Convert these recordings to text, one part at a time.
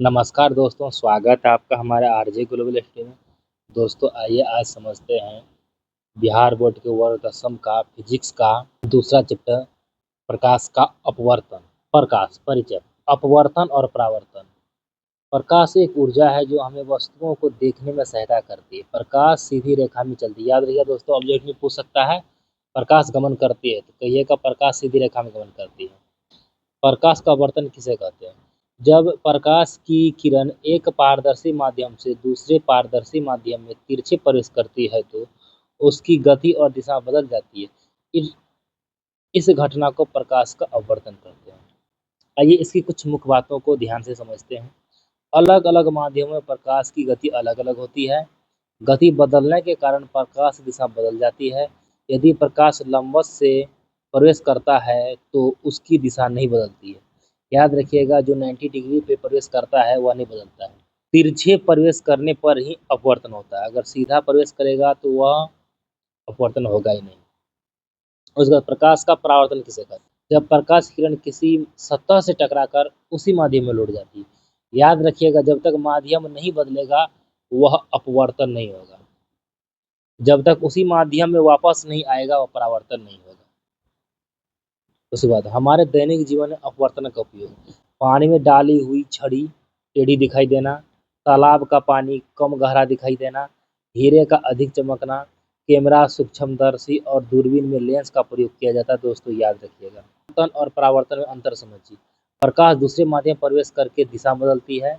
नमस्कार दोस्तों, स्वागत है आपका हमारे आरजे ग्लोबल स्टडी में। दोस्तों आइए आज समझते हैं बिहार बोर्ड के वर्ग दसम का फिजिक्स का दूसरा चैप्टर प्रकाश का अपवर्तन। प्रकाश परिचय। अपवर्तन और परावर्तन। प्रकाश एक ऊर्जा है जो हमें वस्तुओं को देखने में सहायता करती है। प्रकाश सीधी रेखा में चलती है। याद रखिए दोस्तों, ऑब्जेक्ट में पूछ सकता है प्रकाश गमन करती है तो कहिएगा प्रकाश सीधी रेखा में गमन करती है। प्रकाश का अपवर्तन किसे कहते हैं? जब प्रकाश की किरण एक पारदर्शी माध्यम से दूसरे पारदर्शी माध्यम में तिरछे प्रवेश करती है तो उसकी गति और दिशा बदल जाती है। इस घटना को प्रकाश का अपवर्तन कहते हैं। आइए इसकी कुछ मुख्य बातों को ध्यान से समझते हैं। अलग अलग माध्यमों में प्रकाश की गति अलग अलग होती है। गति बदलने के कारण प्रकाश की दिशा बदल जाती है। यदि प्रकाश लंबवत से प्रवेश करता है तो उसकी दिशा नहीं बदलती है। याद रखिएगा, जो 90 डिग्री पे प्रवेश करता है वह नहीं बदलता है। तिरछे प्रवेश करने पर ही अपवर्तन होता है। अगर सीधा प्रवेश करेगा तो वह अपवर्तन होगा ही नहीं। उसके बाद प्रकाश का परावर्तन किसे कहते हैं? जब प्रकाश किरण किसी सतह से टकराकर उसी माध्यम में लौट जाती है। याद रखिएगा, जब तक माध्यम नहीं बदलेगा वह अपवर्तन नहीं होगा। जब तक उसी माध्यम में वापस नहीं आएगा वह परावर्तन नहीं होगा। उसके बाद हमारे दैनिक जीवन में अपवर्तन का उपयोग। पानी में डाली हुई छड़ी टेढ़ी दिखाई देना, तालाब का पानी कम गहरा दिखाई देना, हीरे का अधिक चमकना, कैमरा सूक्ष्मदर्शी और दूरबीन में लेंस का प्रयोग किया जाता है। दोस्तों याद रखिएगा। अपवर्तन और परावर्तन में अंतर समझिए। प्रकाश दूसरे माध्यम प्रवेश करके दिशा बदलती है,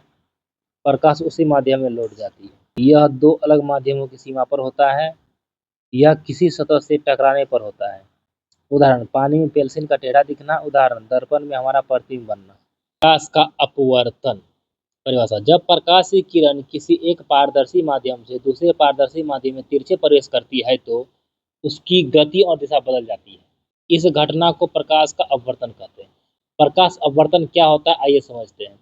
प्रकाश उसी माध्यम में लौट जाती है। यह दो अलग माध्यमों की सीमा पर होता है। यह किसी सतह से टकराने पर होता है। उदाहरण, पानी में पेंसिल का टेढ़ा दिखना। उदाहरण, दर्पण में हमारा प्रतिबिंब बनना। प्रकाश का अपवर्तन परिभाषा। जब प्रकाश की किरण किसी एक पारदर्शी माध्यम से दूसरे पारदर्शी माध्यम में तिरछे प्रवेश करती है तो उसकी गति और दिशा बदल जाती है। इस घटना को प्रकाश का अपवर्तन कहते हैं। प्रकाश अपवर्तन क्या होता है, आइए समझते हैं।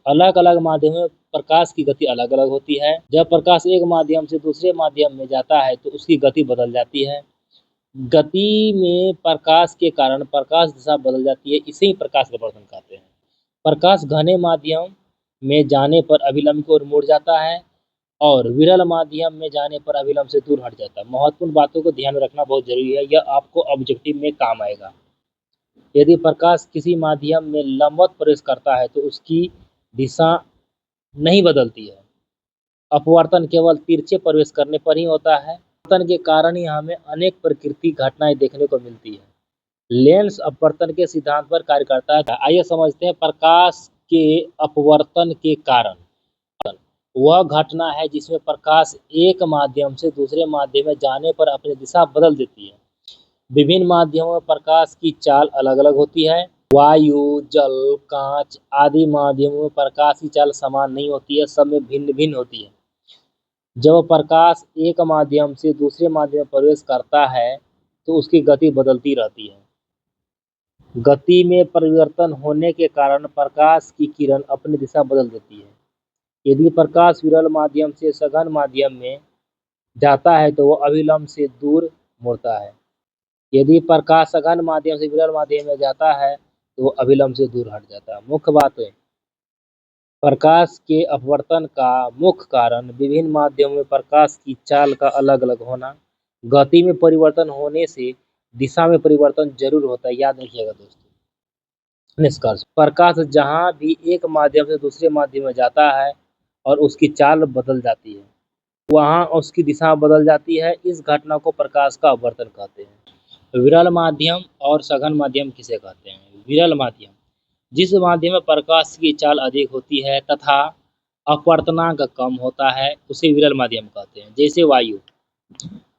अलग अलग माध्यमों में प्रकाश की गति अलग अलग होती है। जब प्रकाश एक माध्यम से दूसरे माध्यम में जाता है तो उसकी गति बदल जाती है। गति में प्रकाश के कारण प्रकाश दिशा बदल जाती है। इसे ही प्रकाश का अपवर्तन कहते हैं। प्रकाश घने माध्यम में जाने पर अभिलंब की ओर मुड़ जाता है और विरल माध्यम में जाने पर अभिलंब से दूर हट जाता है। महत्वपूर्ण बातों को ध्यान में रखना बहुत जरूरी है, यह आपको ऑब्जेक्टिव में काम आएगा। यदि प्रकाश किसी माध्यम में लंबवत प्रवेश करता है तो उसकी दिशा नहीं बदलती है। अपवर्तन केवल तिरछे प्रवेश करने पर ही होता है। अपवर्तन के कारण ही हमें अनेक प्रकृति घटनाएं देखने को मिलती है। लेंस अपवर्तन के सिद्धांत पर कार्य करता है। आइए समझते हैं प्रकाश के अपवर्तन के कारण। वह घटना है जिसमें प्रकाश एक माध्यम से दूसरे माध्यम में जाने पर अपनी दिशा बदल देती है। विभिन्न माध्यमों में प्रकाश की चाल अलग अलग होती है। वायु, जल, कांच आदि माध्यमों में प्रकाश की चाल समान नहीं होती है, सब में भिन्न भिन्न होती है। जब प्रकाश एक माध्यम से दूसरे माध्यम में प्रवेश करता है तो उसकी गति बदलती रहती है। गति में परिवर्तन होने के कारण प्रकाश की किरण अपनी दिशा बदल देती है। यदि प्रकाश विरल माध्यम से सघन माध्यम में जाता है तो वह अभिलंब से दूर मुड़ता है। यदि प्रकाश सघन माध्यम से विरल माध्यम में जाता है तो वह अभिलंब से दूर हट जाता है। मुख्य बात है, प्रकाश के अपवर्तन का मुख्य कारण विभिन्न माध्यमों में प्रकाश की चाल का अलग अलग होना। गति में परिवर्तन होने से दिशा में परिवर्तन जरूर होता है। याद रखिएगा दोस्तों। निष्कर्ष, प्रकाश जहाँ भी एक माध्यम से दूसरे माध्यम में जाता है और उसकी चाल बदल जाती है, वहाँ उसकी दिशा बदल जाती है। इस घटना को प्रकाश का अपवर्तन कहते हैं। विरल माध्यम और सघन माध्यम किसे कहते हैं? विरल माध्यम जिस माध्यम में प्रकाश की चाल अधिक होती है तथा अपवर्तनांक कम होता है उसे विरल माध्यम कहते हैं। जैसे वायु।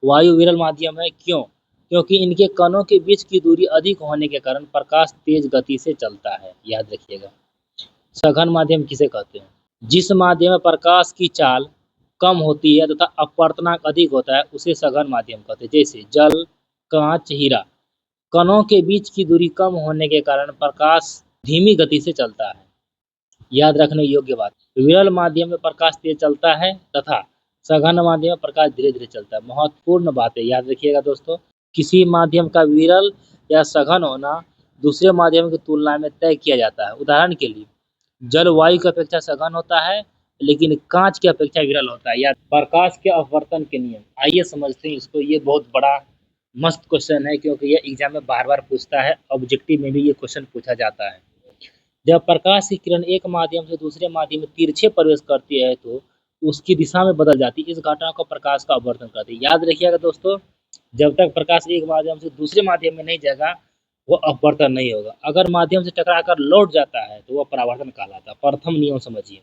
वायु विरल माध्यम है। क्यों? क्योंकि इनके कणों के बीच की दूरी अधिक होने के कारण प्रकाश तेज गति से चलता है। याद रखिएगा। सघन माध्यम किसे कहते हैं? जिस माध्यम में प्रकाश की चाल कम होती है तथा अपवर्तनांक अधिक होता है उसे सघन माध्यम कहते हैं। जैसे जल, कांच, हीरा। कणों के बीच की दूरी कम होने के कारण प्रकाश धीमी गति से चलता है। याद रखने योग्य बात, विरल माध्यम में प्रकाश तेज चलता है तथा सघन माध्यम में प्रकाश धीरे धीरे चलता है। महत्वपूर्ण बात है, याद रखिएगा दोस्तों। किसी माध्यम का विरल या सघन होना दूसरे माध्यम की तुलना में तय किया जाता है। उदाहरण के लिए जलवायु की अपेक्षा सघन होता है, लेकिन कांच की अपेक्षा विरल होता है। या प्रकाश के अपवर्तन के नियम, आइए समझते हैं इसको। ये बहुत बड़ा मस्त क्वेश्चन है, क्योंकि ये एग्जाम में बार बार पूछता है, ऑब्जेक्टिव में भी ये क्वेश्चन पूछा जाता है। जब प्रकाश की किरण एक माध्यम से दूसरे माध्यम में तिरछे प्रवेश करती है तो उसकी दिशा में बदल जाती है। इस घटना को प्रकाश का अपवर्तन कहते हैं। याद रखिएगा दोस्तों, जब तक प्रकाश एक माध्यम से दूसरे माध्यम में नहीं जाएगा वो अपवर्तन नहीं होगा। अगर माध्यम से टकराकर लौट जाता है तो वह परावर्तन कहलाता है। प्रथम नियम समझिए।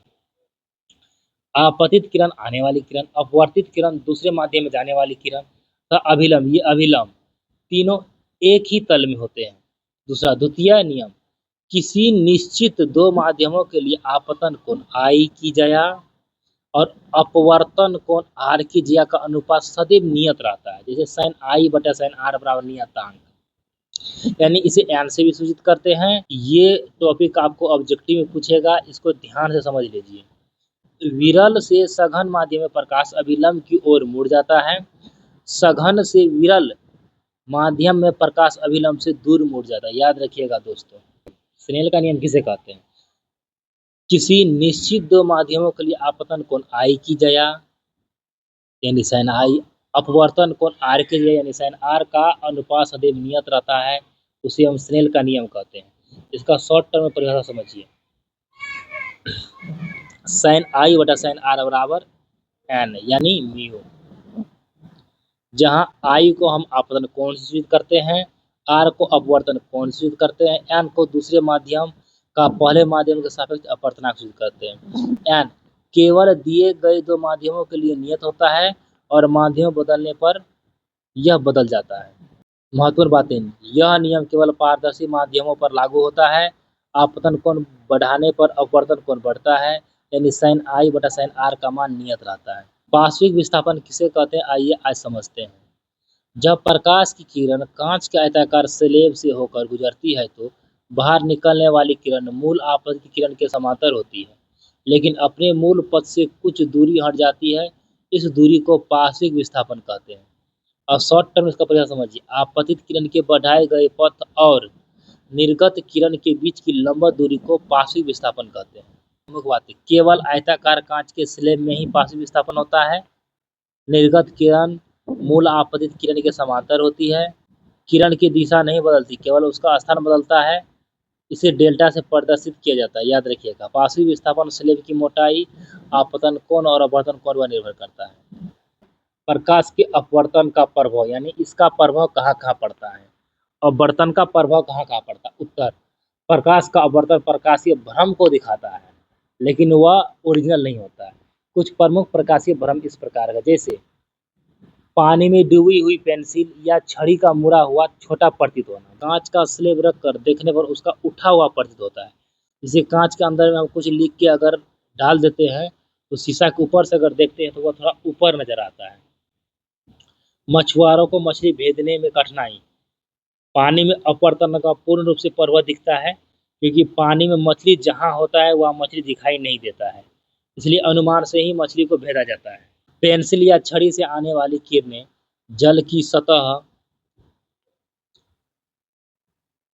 आपतित किरण आने वाली किरण, अपवर्तित किरण दूसरे माध्यम में जाने वाली किरण, तथा अभिलंब, ये अभिलंब तीनों एक ही तल में होते हैं। दूसरा, द्वितीय नियम, किसी निश्चित दो माध्यमों के लिए आपतन कोण आई की जया और अपवर्तन कोण आर की जया का अनुपात सदैव नियत रहता है। जैसे साइन आई बटा साइन आर बराबर नियतांक, यानी इसे एन से भी सूचित करते हैं। ये टॉपिक आपको ऑब्जेक्टिव में पूछेगा, इसको ध्यान से समझ लीजिए। विरल से सघन माध्यम में प्रकाश अभिलंब की ओर मुड़ जाता है, सघन से विरल माध्यम में प्रकाश अभिलंब से दूर मुड़ जाता है। याद रखिएगा दोस्तों, स्नेल का नियम किसे कहते हैं? किसी निश्चित दो माध्यमों के लिए आपतन कोण आई की जया यानी साइन आई, अपवर्तन कोण आर की जया यानी साइन आर का अनुपात सदैव नियत रहता है, उसे हम स्नेल का नियम कहते हैं। इसका शॉर्ट टर्म में परिभाषा समझिए। साइन आई बटा साइन आर बराबर एन यानी म्यू, जहां आई को हम आपतन कोण से सूचित करते हैं, आर को अपवर्तन कोण से सूचित करते हैं, एन को दूसरे माध्यम का पहले माध्यम के सापेक्ष अपवर्तनांक सूचित करते हैं। एन केवल दिए गए दो माध्यमों के लिए नियत होता है और माध्यम बदलने पर यह बदल जाता है। महत्वपूर्ण बातें, यह नियम केवल पारदर्शी माध्यमों पर लागू होता है। आपतन कोण बढ़ाने पर अपवर्तन कोण बढ़ता है, यानी साइन आई बटा साइन आर का मान नियत रहता है। पार्श्विक विस्थापन किसे कहते हैं, आइए आज समझते हैं। जब प्रकाश की किरण कांच के आयताकार स्लेब से होकर गुजरती है तो बाहर निकलने वाली किरण मूल आपतित किरण के समांतर होती है, लेकिन अपने मूल पथ से कुछ दूरी हट जाती है। इस दूरी को पार्श्विक विस्थापन कहते हैं। और शॉर्ट टर्म इसका परिभाषा समझिए। आपतित किरण के बढ़ाए गए पथ और निर्गत किरण के बीच की लंबवत दूरी को पार्श्विक विस्थापन कहते हैं। प्रमुख बातें, केवल आयताकार कांच के स्लेब में ही पार्श्विक विस्थापन होता है। निर्गत किरण मूल आपतित किरण के समांतर होती है। किरण की दिशा नहीं बदलती, केवल उसका स्थान बदलता है। इसे डेल्टा से प्रदर्शित किया जाता है। याद रखिएगा, पार्श्विक विस्थापन स्लेब की मोटाई, आपतन कोण और अपवर्तन कोण पर निर्भर करता है। प्रकाश के अपवर्तन का प्रभाव, यानी इसका प्रभाव कहाँ कहाँ पड़ता है। अपवर्तन का प्रभाव कहाँ कहाँ पड़ता है? उत्तर, प्रकाश का अपवर्तन प्रकाशीय भ्रम को दिखाता है, लेकिन वह ओरिजिनल नहीं होता है। कुछ प्रमुख प्रकाशीय भ्रम इस प्रकार का, जैसे पानी में डूबी हुई पेंसिल या छड़ी का मुड़ा हुआ छोटा प्रतीत होना, कांच का स्लेब रख कर देखने पर उसका उठा हुआ प्रतीत होता है। जैसे कांच के अंदर में हम कुछ लिख के अगर डाल देते हैं तो शीशा के ऊपर से अगर देखते हैं तो वह थोड़ा ऊपर नजर आता है। मछुआरों को मछली भेजने में कठिनाई, पानी में अपवर्तन का पूर्ण रूप से प्रभाव दिखता है, क्योंकि पानी में मछली जहाँ होता है वह मछली दिखाई नहीं देता है, इसलिए अनुमान से ही मछली को भेजा जाता है। पेंसिल या छड़ी से आने वाली किरणें जल की सतह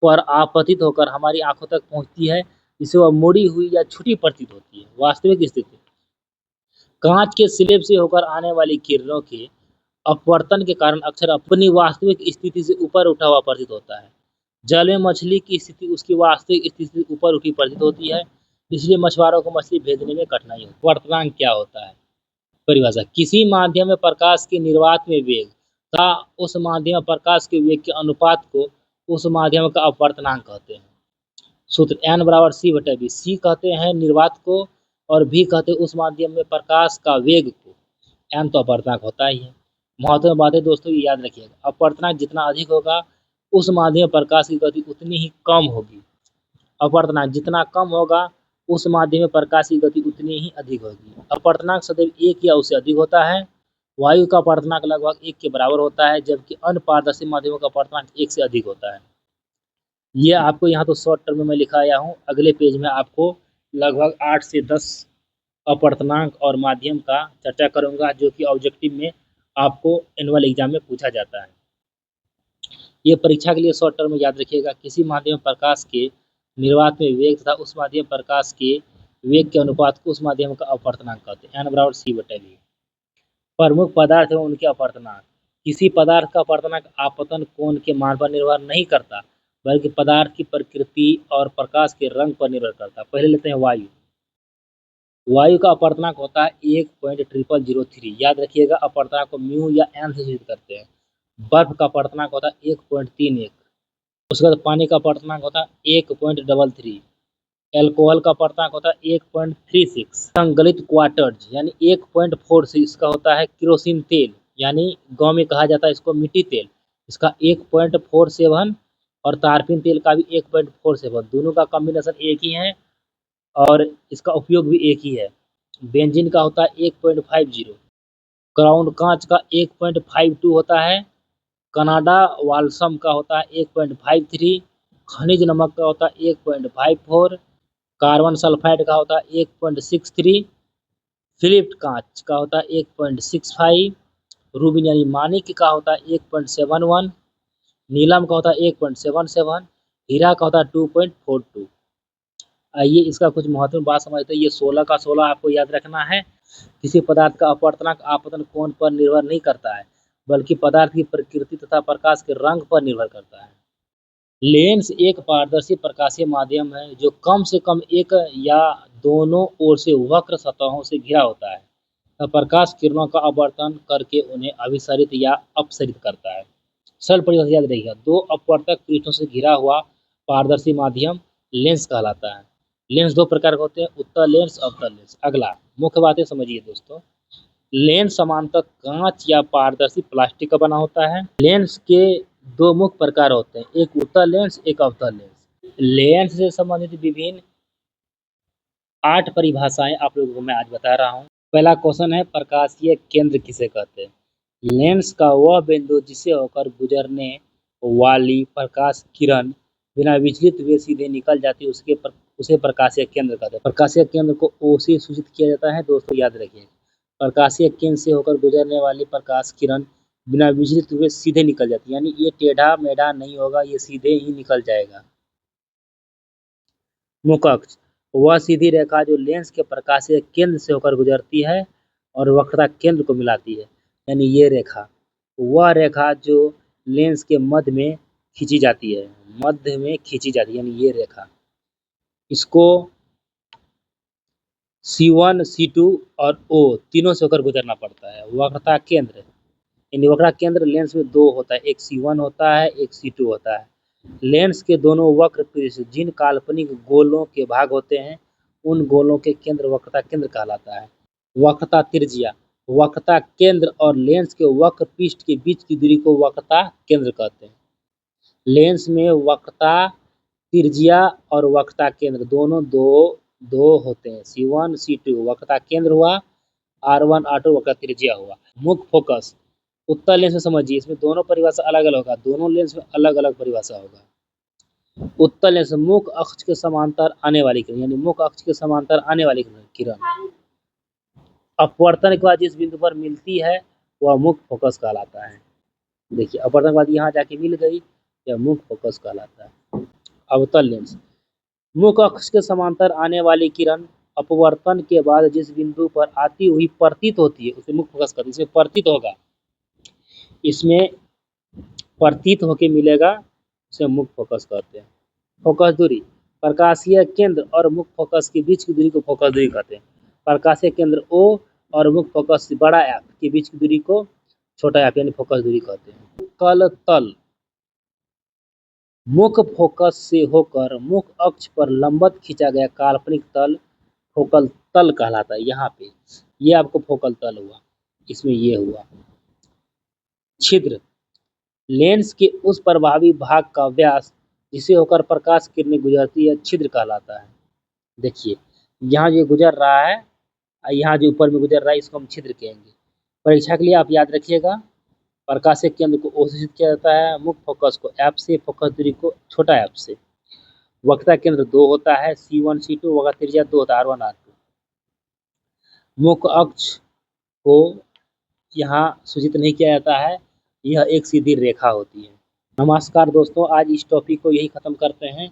पर आपतित होकर हमारी आंखों तक पहुंचती है, जिससे वह मुड़ी हुई या छुटी प्रतीत होती है। वास्तविक स्थिति, कांच के स्लेब से होकर आने वाली किरणों के अपवर्तन के कारण अक्सर अपनी वास्तविक स्थिति से ऊपर उठा हुआ प्रतीत होता है। जल में मछली की स्थिति उसकी वास्तविक स्थिति से ऊपर उठी प्रतीत होती है, इसलिए मछुआरों को मछली भेजने में कठिनाई होती है। अपवर्तनांक क्या होता है? परिभाषा, किसी माध्यम में प्रकाश के निर्वात में वेग तथा उस माध्यम में प्रकाश के वेग के अनुपात को उस माध्यम का अपवर्तनांक कहते हैं। सूत्र, एन बराबर सी बटा बी। सी कहते हैं निर्वात को और भी कहते हैं उस माध्यम में प्रकाश का वेग को। एन तो अपवर्तनांक होता ही है। महत्वपूर्ण बातें दोस्तों ये याद रखिएगा, अपवर्तनांक जितना अधिक होगा उस माध्यम में प्रकाश की गति उतनी ही कम होगी। अपवर्तनांक जितना कम होगा उस माध्यम में प्रकाश की गति उतनी ही अधिक होगी। अपवर्तनांक सदैव एक या उससे अधिक होता है। वायु का अपवर्तनांक लगभग 1 के बराबर होता है, जबकि अन्य पारदर्शी माध्यमों का अपवर्तनांक 1 से अधिक होता है। ये आपको यहाँ तो शॉर्ट टर्म में लिखा आया हूँ, अगले पेज में आपको लगभग 8 से 10 अपवर्तनांक और माध्यम का चर्चा करूंगा, जो कि ऑब्जेक्टिव में आपको एनुअल एग्जाम में पूछा जाता है। ये परीक्षा के लिए शॉर्ट टर्म में याद रखिएगा, किसी माध्यम प्रकाश के निर्वात में वेग तथा उस माध्यम प्रकाश के वेग के अनुपात को उस माध्यम का अपवर्तनांक कहते हैं, n बराबर c/v। प्रमुख पदार्थ एवं उनके अपवर्तनांक। किसी पदार्थ का अपवर्तनांक आपतन कोण के मान पर निर्भर नहीं करता, बल्कि पदार्थ की प्रकृति और प्रकाश के रंग पर निर्भर करता है। पहले लेते हैं वायु। वायु का अपवर्तनांक होता है 1.0003। याद रखिएगा, अपवर्तनांक को म्यू या एन से सूचित करते हैं। बर्फ का अपवर्तनांक होता है 1.31। उसके बाद पानी का अपवर्तनांक होता है 1.33। एल्कोहल का अपवर्तनांक होता है 1.36। संगलित क्वार्टर्ज यानी 1.46। इसका होता है केरोसिन तेल, यानी गांव में कहा जाता है इसको मिट्टी तेल, इसका 1.47। और तारपीन तेल का भी 1.47। दोनों का कॉम्बिनेशन एक ही है और इसका उपयोग भी एक ही है। बेंजीन का होता है 1.50। क्राउन कांच का 1.52 होता है। कनाडा वाल्सम का होता है 1.53। खनिज नमक का होता है 1.54। कार्बन सल्फाइड का होता है 1.63। फिलिप्ड कांच का होता है 1.65। रूबिन यानी मानिक का होता है 1.71। नीलम का होता है 1.77। हीरा का होता है 2.42। आइए इसका कुछ महत्वपूर्ण बात समझते हैं। ये 16 का 16 आपको याद रखना है। किसी पदार्थ का अपवर्तनांक आपतन कोण पर निर्भर नहीं करता है, बल्कि पदार्थ की प्रकृति तथा प्रकाश के रंग पर निर्भर करता है। लेंस एक पारदर्शी प्रकाशीय माध्यम है जो कम से कम एक या दोनों ओर से वक्र सतहों से घिरा होता है। प्रकाश किरणों का अपवर्तन करके उन्हें अभिसरित या अपसरित करता है। सरल परिभाषा याद रखिएगा, दो अपवर्तक पृष्ठों से घिरा हुआ पारदर्शी माध्यम लेंस कहलाता है। लेंस दो प्रकार के होते हैं, उत्तल लेंस, अवतल लेंस। अगला मुख्य बातें समझिए दोस्तों। लेंस समांतर कांच या पारदर्शी प्लास्टिक का बना होता है। लेंस के दो मुख्य प्रकार होते हैं, एक उत्तल लेंस, एक अवतल लेंस। लेंस से संबंधित विभिन्न 8 परिभाषाएं आप लोगों को मैं आज बता रहा हूं। पहला क्वेश्चन है, प्रकाशीय केंद्र किसे कहते हैं? लेंस का वह बिंदु जिसे होकर गुजरने वाली प्रकाश किरण बिना विचलित हुए सीधे निकल जाती है उसे प्रकाशीय केंद्र कहते हैं। प्रकाशीय केंद्र को O से सूचित किया जाता है। दोस्तों याद रखिए, प्रकाशीय केंद्र से होकर गुजरने वाली प्रकाश किरण बिना विचलित हुए सीधे निकल जाती है, यानी ये टेढ़ा मेढ़ा नहीं होगा, ये सीधे ही निकल जाएगा। मुख अक्ष, वह सीधी रेखा जो लेंस के प्रकाशीय केंद्र से होकर गुजरती है और वक्रता केंद्र को मिलाती है, यानी ये रेखा, वह रेखा जो लेंस के मध्य में खींची जाती है, यानी ये रेखा। इसको C1, C2 और O तीनों से होकर गुजरना पड़ता है। वक्रता केंद्र, यानी वक्रता केंद्र लेंस में दो होता है, एक C1 होता है, एक C2 होता है। लेंस के दोनों वक्र पृष्ठ जिन काल्पनिक गोलों के भाग होते हैं, उन गोलों के केंद्र वक्रता केंद्र कहलाता है। वक्रता त्रिज्या, वक्रता केंद्र और लेंस के वक्र पृष्ठ के बीच की दूरी को वक्रता केंद्र कहते हैं। लेंस में वक्रता त्रिज्या और वक्रता केंद्र दोनों दो होते हैं। C1, C2 वक्रता केंद्र हुआ, R1, R2 वक्रता त्रिज्या हुआ। मुख्य फोकस, उत्तल लेंस में समझिए, इसमें दोनों परिभाषा अलग अलग होगा, दोनों लेंस में अलग अलग परिभाषा होगा। उत्तल लेंस मुख्य अक्ष के समांतर आने वाली किरण, यानी मुख्य अक्ष के समांतर आने वाली किरण अपवर्तन के बाद जिस बिंदु पर मिलती है वह मुख्य फोकस कहलाता है। देखिए, अपवर्तन के बाद यहाँ जाके मिल गई, यह मुख्य फोकस कहलाता है। अवतल लेंस, मुख्य अक्ष के समांतर आने वाली किरण अपवर्तन के बाद जिस बिंदु पर आती हुई प्रतीत होती है उसे मुख्य फोकस कहते हैं। इसमें प्रतीत होगा, इसमें प्रतीत होके मिलेगा, उसे मुख्य फोकस कहते हैं। फोकस दूरी, प्रकाशीय केंद्र और मुख्य फोकस के बीच की दूरी को फोकस दूरी कहते हैं। प्रकाशीय केंद्र O और मुख्य फोकस बड़ा एफ के बीच की दूरी को छोटा एफ यानी फोकस दूरी कहते हैं। फोकल तल, मुख्य फोकस से होकर मुख्य अक्ष पर लंबवत खींचा गया काल्पनिक तल फोकल तल कहलाता है। यहाँ पे ये आपको फोकल तल हुआ, इसमें ये हुआ। छिद्र, लेंस के उस प्रभावी भाग का व्यास जिसे होकर प्रकाश किरणें गुजरती है छिद्र कहलाता है। देखिए, यहाँ जो गुजर रहा है, यहाँ जो ऊपर में गुजर रहा है, इसको हम छिद्र कहेंगे। परीक्षा के लिए आप याद रखिएगा, प्रकाशीय केंद्र को O से सूचित किया जाता है, मुख्य फोकस को F से, फोकस दूरी को छोटा f से। वक्रता केंद्र 2 होता है, C1, C2, वक्रता त्रिज्या 2 होता है, R1, R2। मुख्य अक्ष को यहाँ सूचित नहीं किया जाता है, यह एक सीधी रेखा होती है। नमस्कार दोस्तों, आज इस टॉपिक को यही खत्म करते हैं।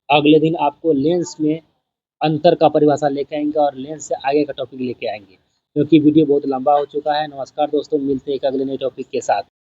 अगले दिन आपको लेंस में अंतर का परिभाषा लेके आएँगे और लेंस से आगे का टॉपिक लेके आएँगे, क्योंकि वीडियो बहुत लंबा हो चुका है। नमस्कार दोस्तों, मिलते हैं एक अगले नए टॉपिक के साथ।